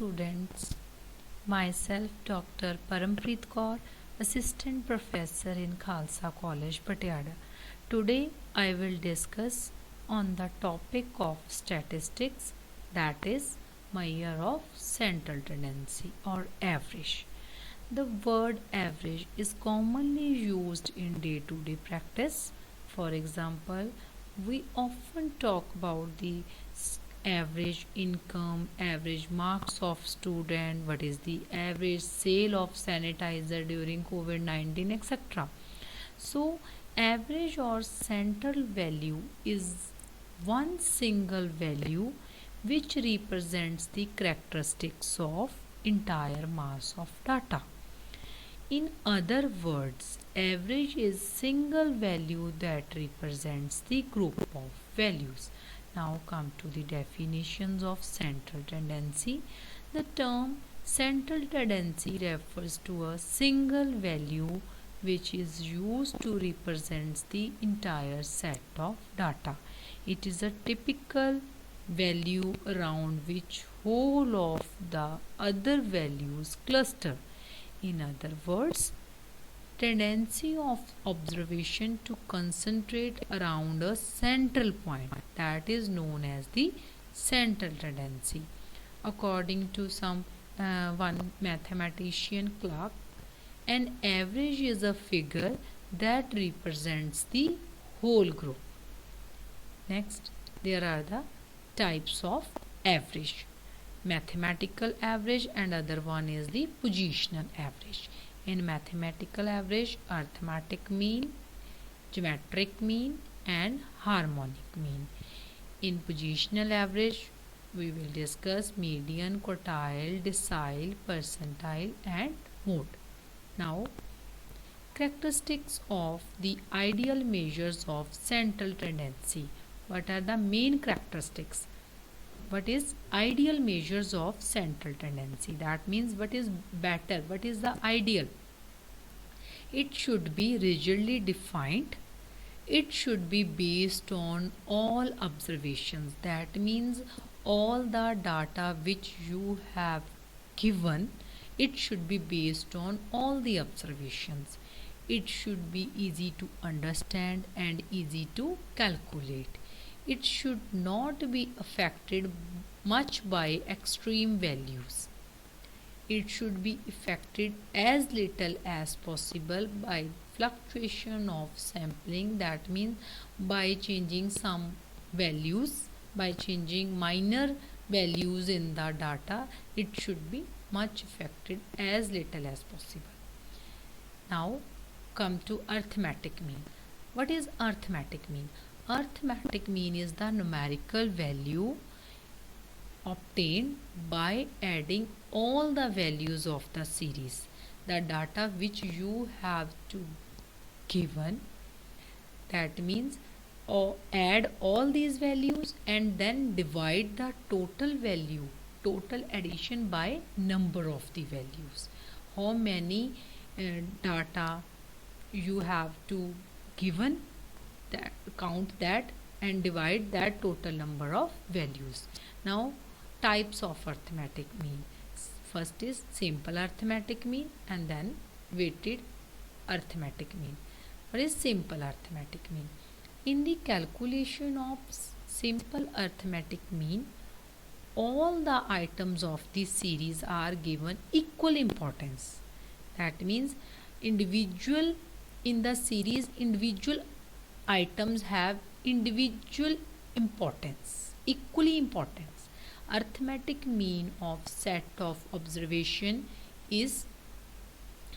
students, myself Dr. Parampreet Kaur, Assistant Professor in Khalsa College, Patiala. Today I will discuss on the topic of statistics, that is measure of central tendency or average. The word average is commonly used in day-to-day practice. For example, we often talk about the average income, average marks of student, what is the average sale of sanitizer during COVID-19, etc. So, average or central value is one single value which represents the characteristics of entire mass of data. In other words, average is single value that represents the group of values. Now come to the definitions of central tendency. The term central tendency refers to a single value which is used to represent the entire set of data. It is a typical value around which whole of the other values cluster. In other words, tendency of observation to concentrate around a central point, that is known as the central tendency. According to one mathematician Clark, an average is a figure that represents the whole group. Next, there are the types of average: mathematical average, and other one is the positional average. In mathematical average, arithmetic mean, geometric mean, and harmonic mean. In positional average, we will discuss median, quartile, decile, percentile, and mode. Now, characteristics of the ideal measures of central tendency. What are the main characteristics? What is ideal measures of central tendency? That means what is better, what is the ideal? It should be rigidly defined. It should be based on all observations. That means all the data which you have given, it should be based on all the observations. It should be easy to understand and easy to calculate. It should not be affected much by extreme values. It should be affected as little as possible by fluctuation of sampling. That means by changing some values, by changing minor values in the data, it should be much affected as little as possible. Now come to arithmetic mean. What is arithmetic mean? Arithmetic mean is the numerical value obtained by adding all the values of the series. The data which you have to given, that means add all these values and then divide the total value, total addition, by number of the values. How many data you have to given, that count that and divide that total number of values. Now types of arithmetic mean. First is simple arithmetic mean and then weighted arithmetic mean. What is simple arithmetic mean? In the calculation of simple arithmetic mean, all the items of this series are given equal importance. That means individual in the series, individual items have individual importance, equally importance. Arithmetic mean of set of observation is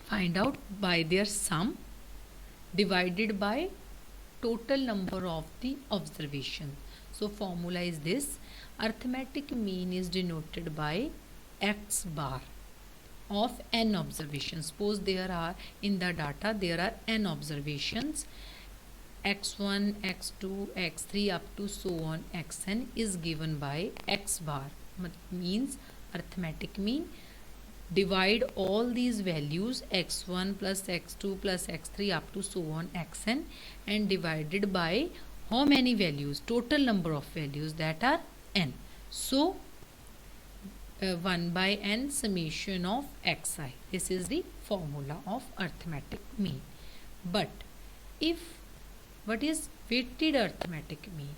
find out by their sum divided by total number of the observation. So formula is this: arithmetic mean is denoted by x bar of n observations. Suppose there are in the data there are n observations, x1, x2, x3 up to so on xn is given by x bar. Means arithmetic mean, divide all these values x1 plus x2 plus x3 up to so on xn and divided by how many values, total number of values, that are n. So 1 by n summation of xi. This is the formula of arithmetic mean. But if what is weighted arithmetic mean?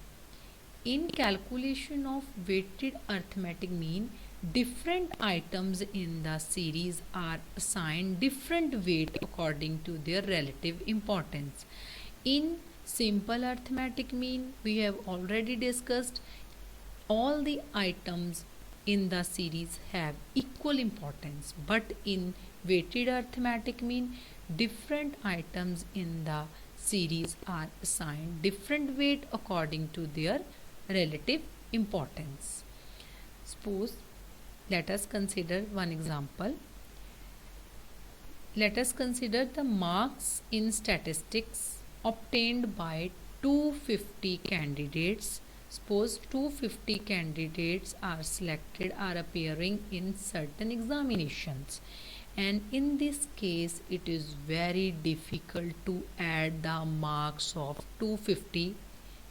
In calculation of weighted arithmetic mean, different items in the series are assigned different weight according to their relative importance. In simple arithmetic mean, we have already discussed all the items in the series have equal importance, but in weighted arithmetic mean, different items in the series are assigned different weight according to their relative importance. Suppose, let us consider one example. Let us consider the marks in statistics obtained by 250 candidates. Suppose 250 candidates are selected, are appearing in certain examinations, and in this case it is very difficult to add the marks of 250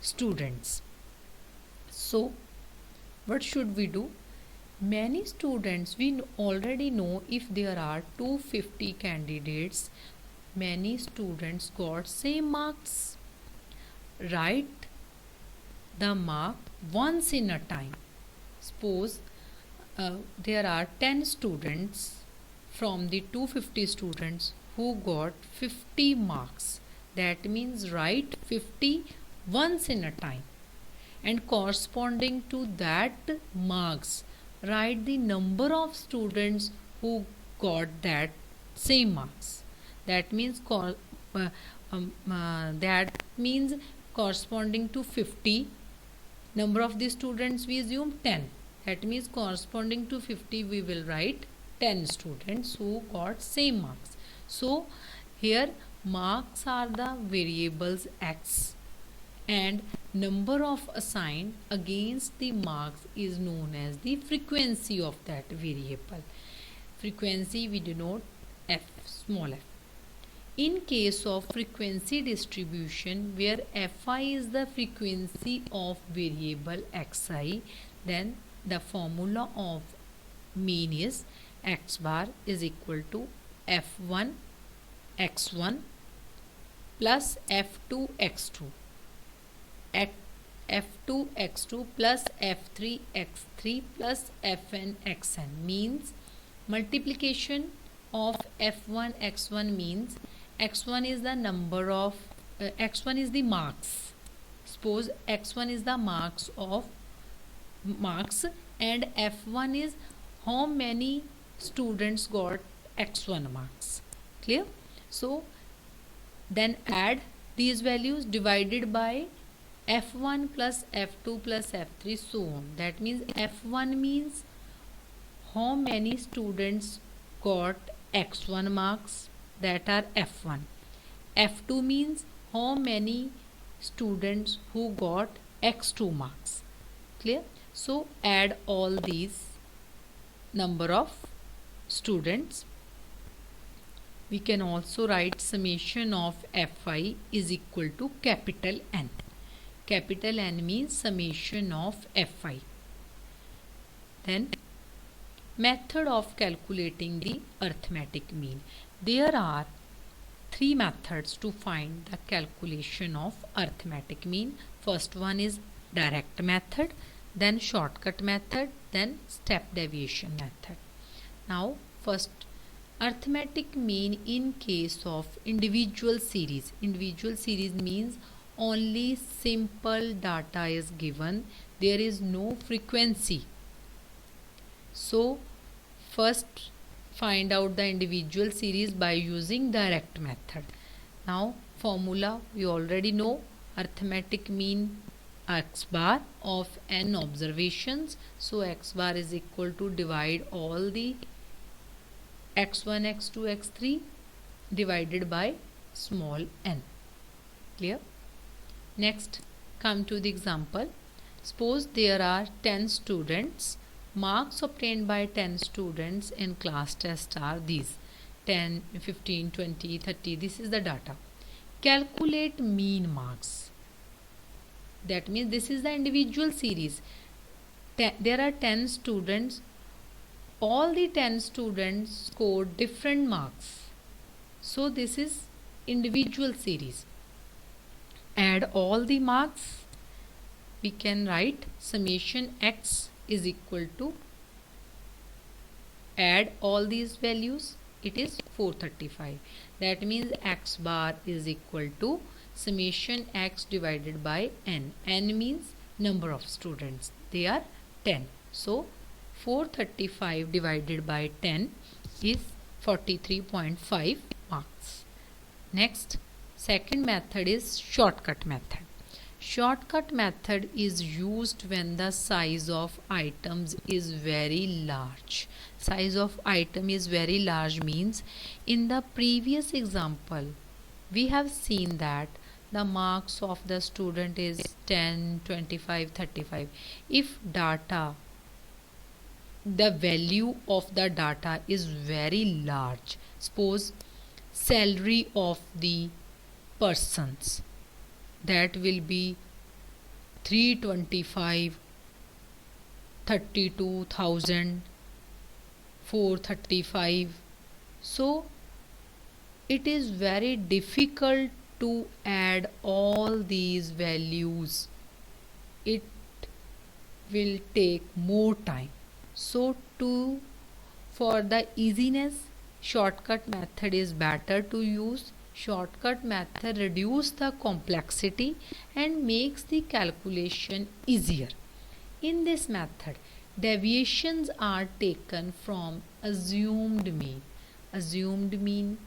students. So what should we do? Many students, we already know if there are 250 candidates, many students got same marks. Write the mark once in a time. Suppose there are 10 students from the 250 students who got 50 marks. That means write 50 once in a time, and corresponding to that marks, write the number of students who got that same marks. That means corresponding to 50, number of the students we assume 10. That means corresponding to 50 we will write 10 students who got same marks. So here marks are the variables x, and number of assigned against the marks is known as the frequency of that variable. Frequency we denote f, small f. In case of frequency distribution where fi is the frequency of variable xi, then the formula of mean is x bar is equal to f1 x1 plus f2 x2 at f2 x2 plus f3 x3 plus fn xn, means multiplication of f1 x1 means x1 is the number of x1 is the marks. Suppose x1 is the marks of marks and f1 is how many students got x1 marks. Clear? So then add these values divided by f1 plus f2 plus f3, so on. That means f1 means how many students got x1 marks, that are f1. f2 means how many students who got x2 marks. Clear? So add all these number of students. We can also write summation of fi is equal to capital N. Capital N means summation of fi. Then method of calculating the arithmetic mean. There are three methods to find the calculation of arithmetic mean. First one is direct method, then shortcut method, then step deviation method. Now first, arithmetic mean in case of individual series. Individual series means only simple data is given, there is no frequency. So first find out the individual series by using direct method. Now formula we already know, arithmetic mean x bar of n observations. So x bar is equal to divide all the x1 x2 x3 divided by small n. Clear? Next, come to the example. Suppose there are 10 students. Marks obtained by 10 students in class test are these: 10, 15, 20, 30. This is the data. Calculate mean marks. That means this is the individual series. There are 10 students all the 10 students scored different marks. So this is individual series. Add all the marks. We can write summation x is equal to, add all these values, it is 435. That means x bar is equal to summation x divided by n. N means number of students, they are 10. So 435 divided by 10 is 43.5 marks. Next, second method is shortcut method. Shortcut method is used when the size of items is very large. Size of item is very large means, in the previous example we have seen that the marks of the student is 10, 25, 35. If data, the value of the data is very large, suppose salary of the persons, that will be 325, 32,000, 435. So it is very difficult to add all these values, it will take more time. So for the easiness, shortcut method is better to use. Shortcut method reduce the complexity and makes the calculation easier. In this method, deviations are taken from assumed mean. Assumed mean,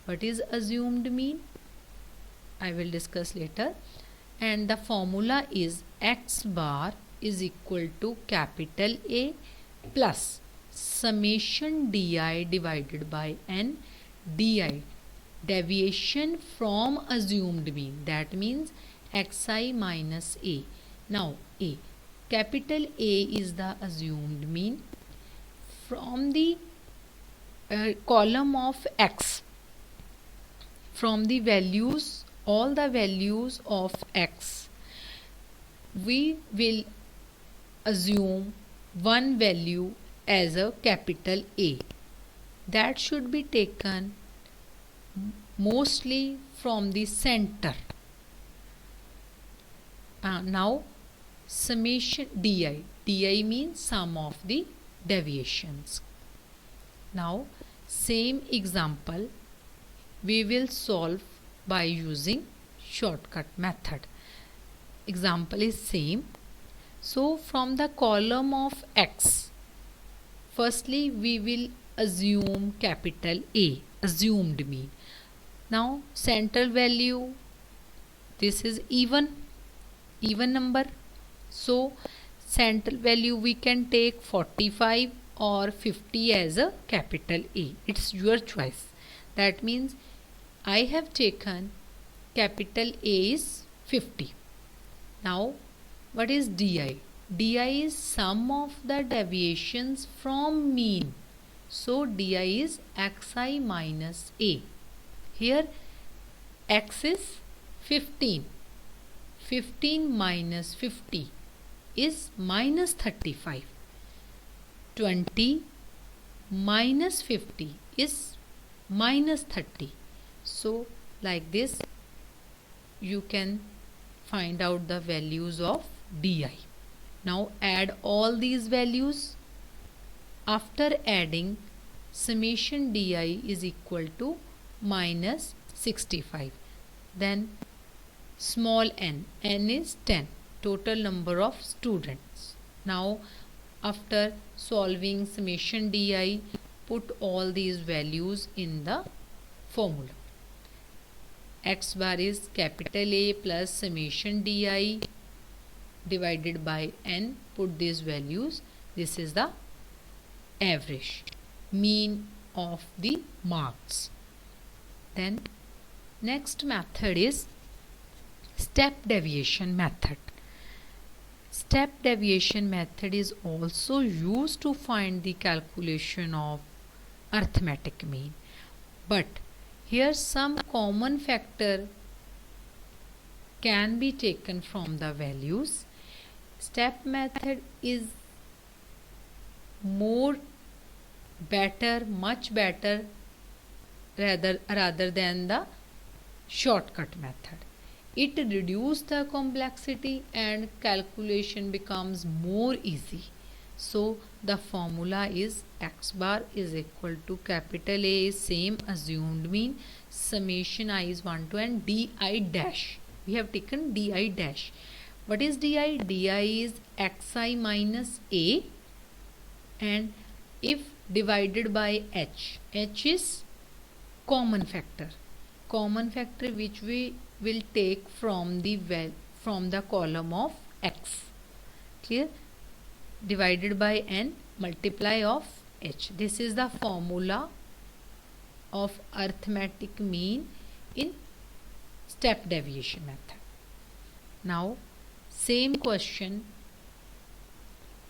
what is assumed mean? I will discuss later. And the formula is x bar is equal to capital A plus summation di divided by n di, deviation from assumed mean, that means xi minus a. Now a, capital A is the assumed mean. From the column of x, from the values, all the values of x, we will assume one value as a capital A. That should be taken mostly from the center. Now summation di, di means sum of the deviations. Now same example we will solve by using shortcut method. Example is same. So from the column of x, firstly we will assume capital A, assumed mean. Now central value, this is even number, so central value we can take 45 or 50 as a capital A, it's your choice. That means I have taken capital A is 50. Now what is di? Di is sum of the deviations from mean, so di is xi minus a. Here x is 15. 15 minus 50 is minus 35. 20 minus 50 is minus 30. So like this you can find out the values of di. Now add all these values. After adding, summation di is equal to minus 65. Then small n, n is 10, total number of students. Now after solving summation di, put all these values in the formula. X bar is capital A plus summation di divided by n, put these values. This is the average, mean of the marks. Then next method is step deviation method. Step deviation method is also used to find the calculation of arithmetic mean, but here some common factor can be taken from the values. Step method is more better, much better rather than the shortcut method. It reduces the complexity and calculation becomes more easy. So the formula is x bar is equal to capital A is same assumed mean summation I is 1 to n di dash. We have taken di dash. What is di? Di is xi minus a, and if divided by h, h is common factor which we will take from the column of x. Clear? Divided by n multiply of h. This is the formula of arithmetic mean in step deviation method. Now same question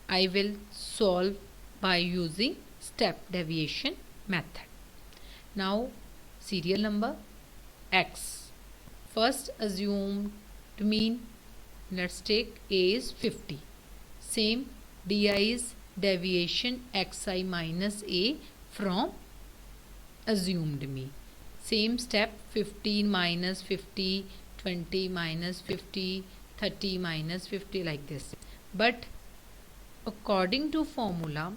I will solve by using step deviation method. Now serial number x. First assumed mean, let's take a is 50. Same di is deviation xi minus a from assumed mean. Same step 15 minus 50, 20 minus 50, 30 minus 50 like this. But according to formula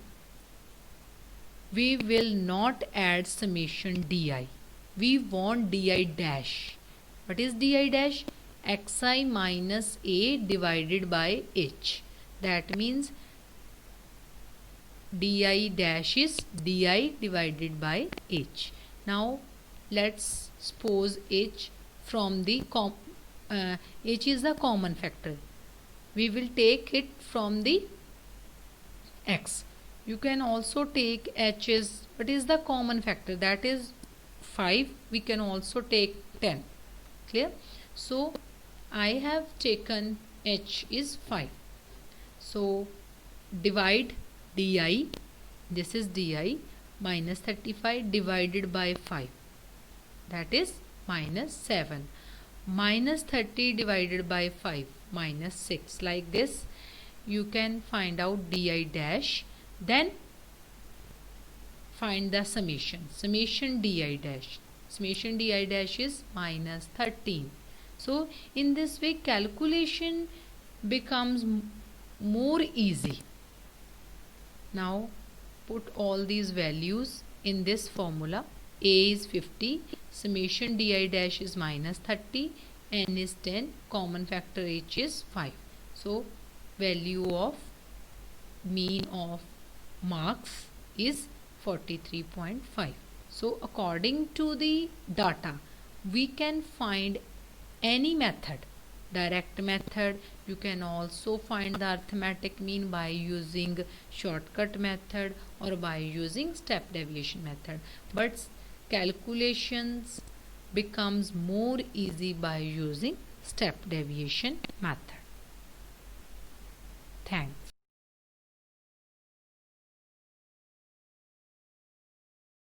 we will not add summation di. We want di dash. What is di dash? Xi minus a divided by h. That means di dash is di divided by h. Now let's suppose h from the h is the common factor. We will take it from the x. You can also take h is, what is the common factor? That is 5. We can also take 10. Clear? So I have taken h is 5. So divide di, this is di, minus 35 divided by 5, that is minus 7. Minus 30 divided by 5, minus 6. Like this you can find out di dash, then find the summation. Summation di dash. Summation di dash is minus 13. So in this way calculation becomes more easy. Now put all these values in this formula. A is 50, summation di dash is minus 30, n is 10, common factor h is 5. So value of mean of marks is 43.5. So according to the data we can find any method, direct method. You can also find the arithmetic mean by using shortcut method or by using step deviation method, but calculations becomes more easy by using step deviation method. Thanks.